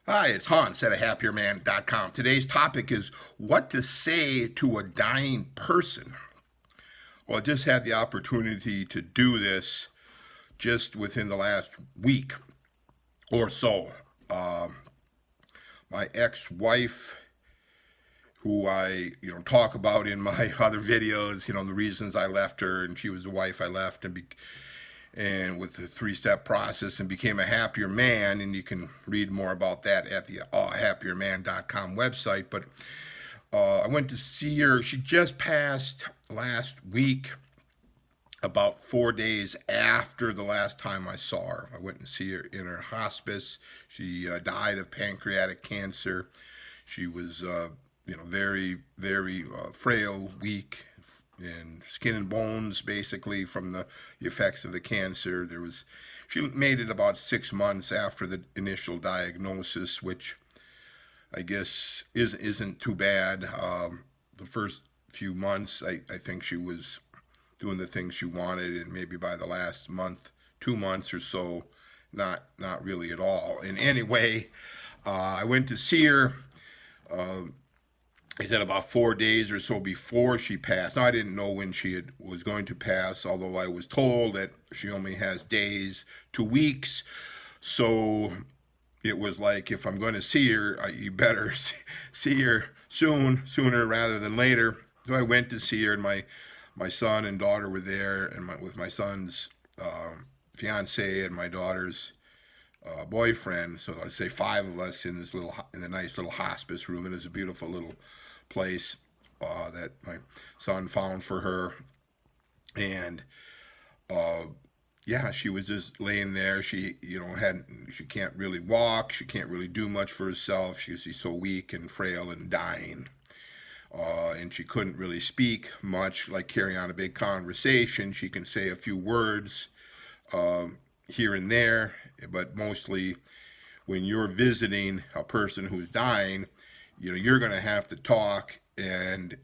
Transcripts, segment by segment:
Hi, it's Hans at ahappierman.com. Today's topic is what to say to a dying person. Well, I just had the opportunity to do this just within the last week or so. My ex-wife, who I talk about in my other videos, the reasons I left her, and she was the wife I left, and with the three-step process and became a happier man. And you can read more about that at the happierman.com website. But I went to see her. She just passed last week, about 4 days after the last time I saw her. I went and see her in her hospice. She died of pancreatic cancer. She was, very, very frail, weak, and skin and bones, basically, from the effects of the cancer. She made it about 6 months after the initial diagnosis, which I guess isn't too bad. The first few months, I think she was doing the things she wanted, and maybe by the last month, 2 months or so, not really at all. And anyway, I went to see her. I said about 4 days or so before she passed. Now, I didn't know when was going to pass, although I was told that she only has days to weeks. So it was like, if I'm going to see her, you better see her sooner rather than later. So I went to see her, and my son and daughter were there, and with my son's fiance and my daughter's boyfriend. So I'd say five of us in the nice little hospice room, and it's a beautiful little place that my son found for her. And yeah, she was just laying there. She can't really walk. She can't really do much for herself. She's so weak and frail and dying. And she couldn't really speak much, like carry on a big conversation. She can say a few words here and there, but mostly when you're visiting a person who's dying, you're going to have to talk, and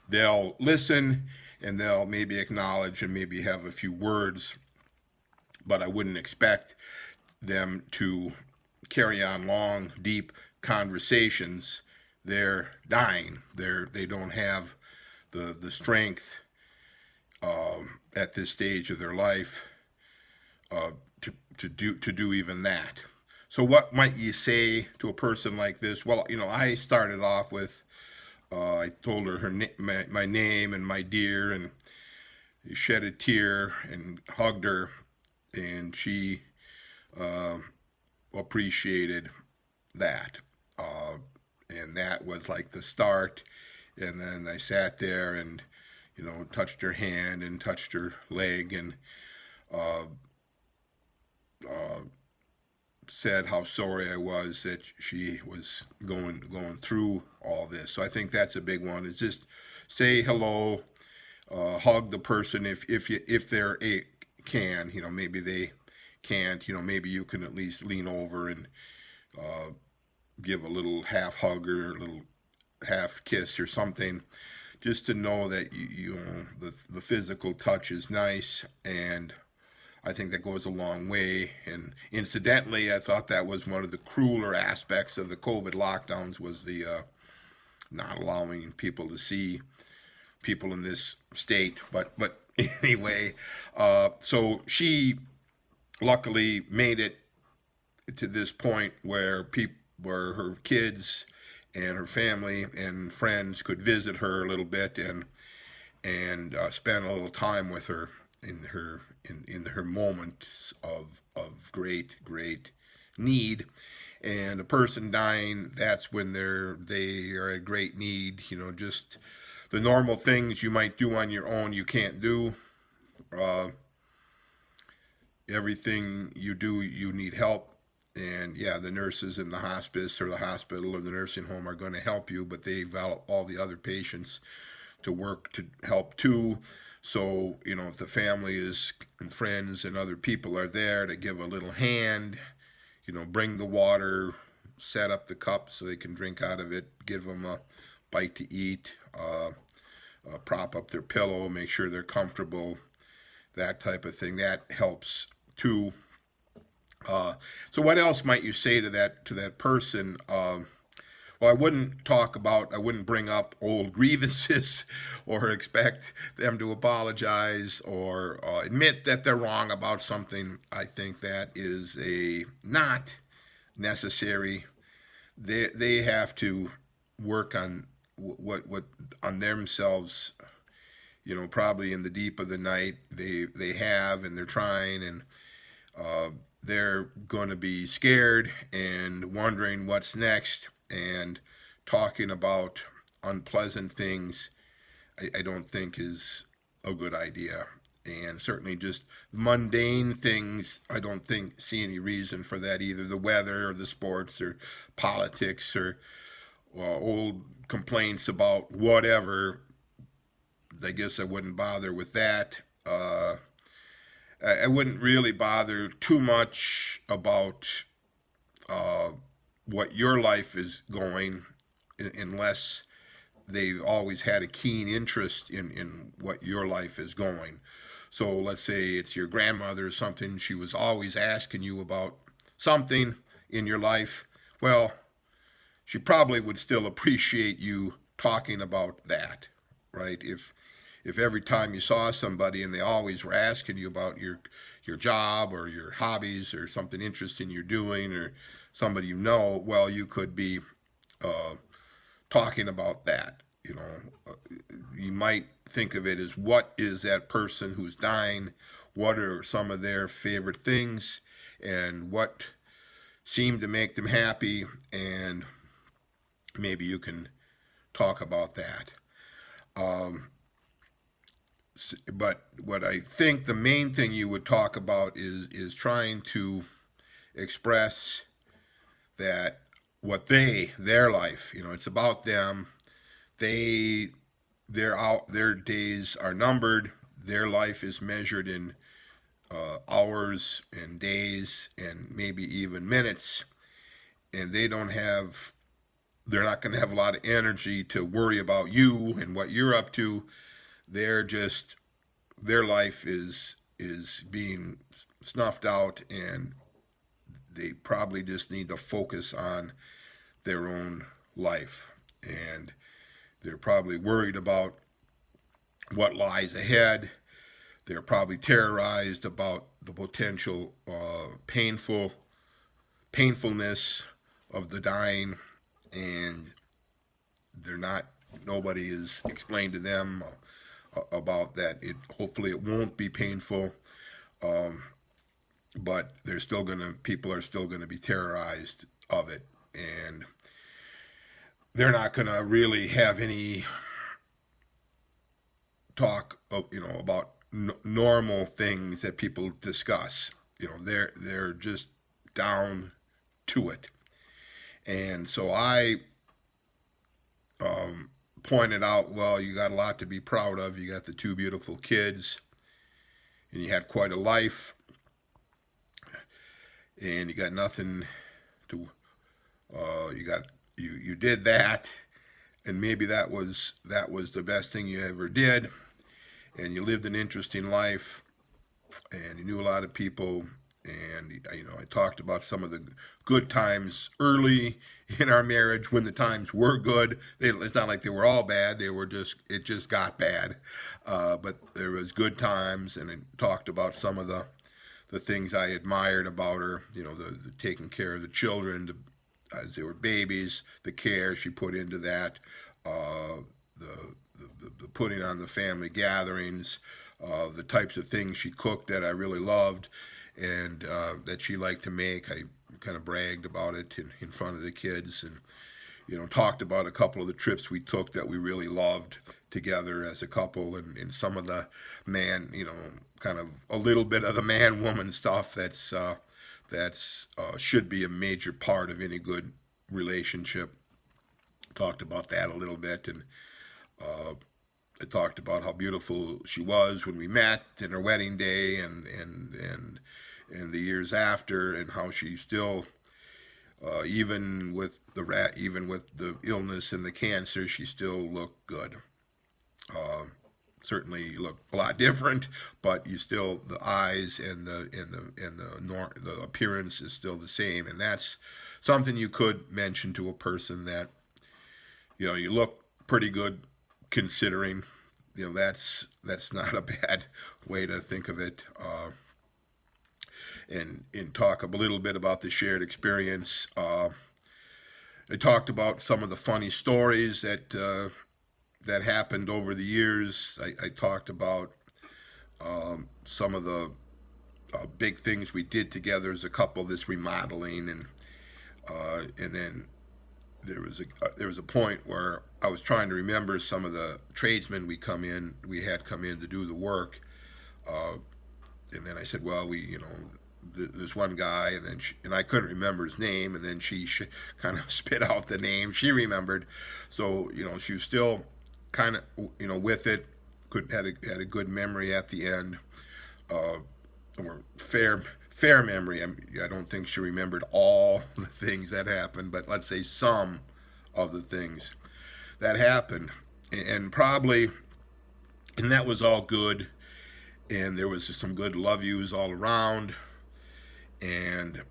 they'll listen, and they'll maybe acknowledge and maybe have a few words, but I wouldn't expect them to carry on long, deep conversations. They're dying. They don't have the strength at this stage of their life to do even that. So what might you say to a person like this? Well, I started off with I told her my name and my dear, and shed a tear and hugged her, and she appreciated that. And that was like the start. And then I sat there and touched her hand and touched her leg, and said how sorry I was that she was going through all this. So I think that's a big one. Is just say hello, hug the person if they're can. Maybe they can't. Maybe you can at least lean over and give a little half hug or a little half kiss or something, just to know that the physical touch is nice. And I think that goes a long way. And incidentally, I thought that was one of the crueler aspects of the COVID lockdowns, was the not allowing people to see people in this state. But anyway, so she luckily made it to this point where her kids and her family and friends could visit her a little bit, and spend a little time with her in her moments of great need. And a person dying, that's when they are at great need. Just the normal things you might do on your own, you can't do. Uh, Everything you do, you need help. And yeah, the nurses in the hospice or the hospital or the nursing home are going to help you, but they've got all the other patients to work to help too. So, if the family and friends and other people are there to give a little hand, bring the water, set up the cup so they can drink out of it, give them a bite to eat, prop up their pillow, make sure they're comfortable, that type of thing, that helps too. So what else might you say to that person? Well, I wouldn't bring up old grievances or expect them to apologize or admit that they're wrong about something. I think that is a not necessary. They have to work on what on themselves. Probably in the deep of the night, they have, and they're trying, and they're going to be scared and wondering what's next and talking about unpleasant things. I don't think is a good idea. And certainly just mundane things, I don't think see any reason for that either. The weather or the sports or politics or old complaints about whatever. I guess I wouldn't bother with that. I wouldn't really bother too much about what your life is going unless they've always had a keen interest in what your life is going. So let's say it's your grandmother or something, she was always asking you about something in your life. Well, she probably would still appreciate you talking about that, right? If every time you saw somebody and they always were asking you about your job or your hobbies or something interesting you're doing or somebody well, you could be uh, talking about that. You might think of it as what is that person who's dying, what are some of their favorite things, and what seem to make them happy, and maybe you can talk about that. Um, but what I think the main thing you would talk about is trying to express that their life, it's about them. They their days are numbered. Their life is measured in hours and days and maybe even minutes, and they're not going to have a lot of energy to worry about you and what you're up to. They're just their life is being snuffed out, and they probably just need to focus on their own life, and they're probably worried about what lies ahead. They're probably terrorized about the potential painfulness of the dying, and they're not. Nobody has explained to them about that. Hopefully it won't be painful, but people are still gonna be terrorized of it, and they're not gonna really have any talk of, about normal things that people discuss. They're just down to it, and so I pointed out, well, you got a lot to be proud of. You got the two beautiful kids, and you had quite a life, and you got nothing to. You did that, and maybe that was the best thing you ever did, and you lived an interesting life, and you knew a lot of people, and I talked about some of the good times early in our marriage when the times were good. It's not like they were all bad; it just got bad, but there was good times, and I talked about some of the things I admired about her. The taking care of the children, as they were babies, the care she put into that, the the putting on the family gatherings, the types of things she cooked that I really loved, and that she liked to make. I kind of bragged about it in front of the kids, and talked about a couple of the trips we took that we really loved together as a couple, and some of the man, kind of a little bit of the man woman stuff that's should be a major part of any good relationship. Talked about that a little bit, and I talked about how beautiful she was when we met, and her wedding day, and the years after, and how she still, even with the illness and the cancer, she still looked good. certainly look a lot different, but you still, the eyes and the appearance is still the same, and that's something you could mention to a person, that you look pretty good considering. That's not a bad way to think of it. And talk a little bit about the shared experience. I talked about some of the funny stories that happened over the years. I talked about some of the big things we did together as a couple, this remodeling, and then there was a point where I was trying to remember some of the tradesmen we had come in to do the work, and then I said, well, there's one guy, and I couldn't remember his name, and then she kind of spit out the name she remembered, so she was still kind of with it, had a good memory at the end, or fair memory. I don't think she remembered all the things that happened, but let's say some of the things that happened, and that was all good, and there was some good love yous all around, and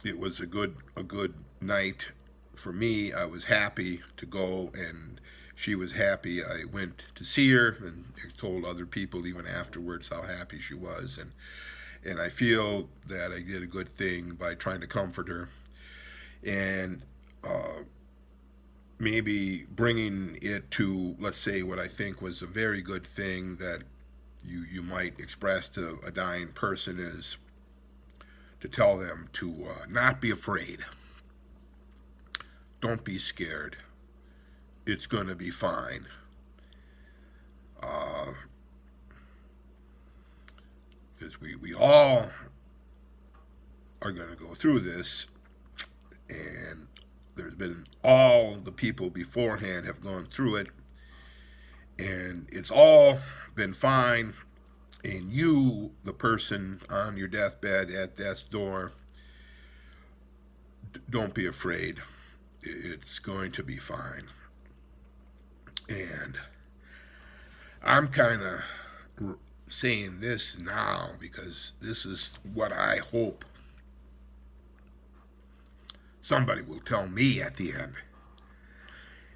it was a good night for me. I was happy to go, and she was happy. I went to see her and told other people even afterwards how happy she was, and I feel that I did a good thing by trying to comfort her, and maybe bringing it to, let's say, what I think was a very good thing that you might express to a dying person, is to tell them to not be afraid. Don't be scared. It's going to be fine. Because we all are going to go through this, and there's been, all the people beforehand have gone through it, and it's all been fine. And you, the person on your deathbed at death's door, don't be afraid. It's going to be fine. And I'm kind of saying this now because this is what I hope somebody will tell me at the end.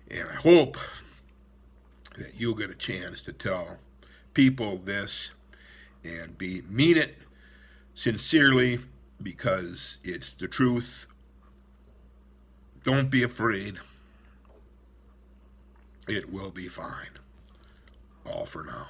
And I hope that you'll get a chance to tell people this and mean it sincerely, because it's the truth. Don't be afraid. It will be fine. All for now.